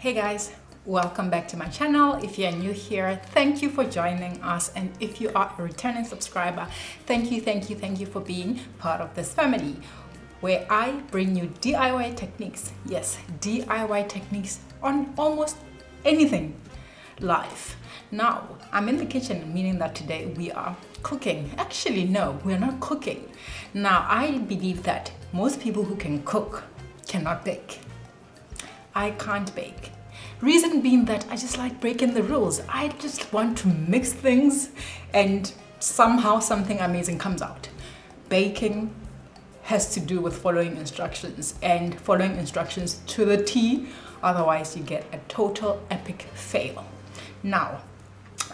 Hey guys, welcome back to my channel. If you're new here, thank you for joining us, and if you are a returning subscriber, thank you for being part of this family where I bring you DIY techniques. Yes, DIY techniques on almost anything live. Now I'm in the kitchen, meaning that today we are cooking. Actually no, we're not cooking. Now I believe that most people who can cook cannot bake. I can't bake. Reason being that I just like breaking the rules. I just want to mix things and somehow something amazing comes out. Baking has to do with following instructions and following instructions to the T, otherwise you get a total epic fail. Now,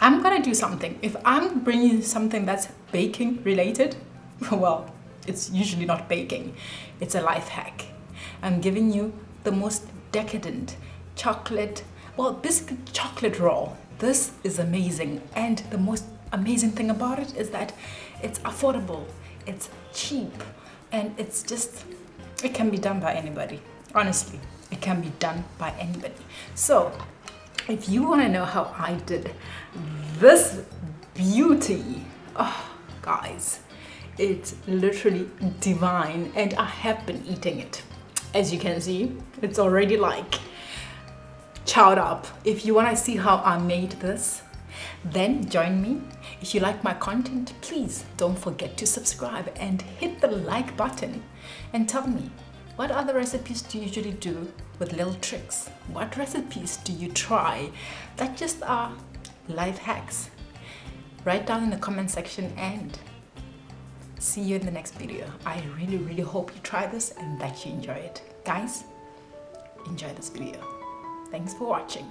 I'm gonna do something. If I'm bringing something that's baking related, well, it's usually not baking. It's a life hack. I'm giving you the most decadent biscuit chocolate roll. This is amazing, and the most amazing thing about it is that it's affordable, it's cheap, and it can be done by anybody. Honestly, it can be done by anybody. So if you want to know how I did this beauty, oh guys, it's literally divine, and I have been eating it. As you can see, it's already like chowed up. If you want to see how I made this, then join me. If you like my content, please don't forget to subscribe and hit the like button, and tell me, what other recipes do you usually do with little tricks? What recipes do you try that just are life hacks? Write down in the comment section, and see you in the next video. I really hope you try this and that you enjoy it. Guys, enjoy this video. Thanks for watching.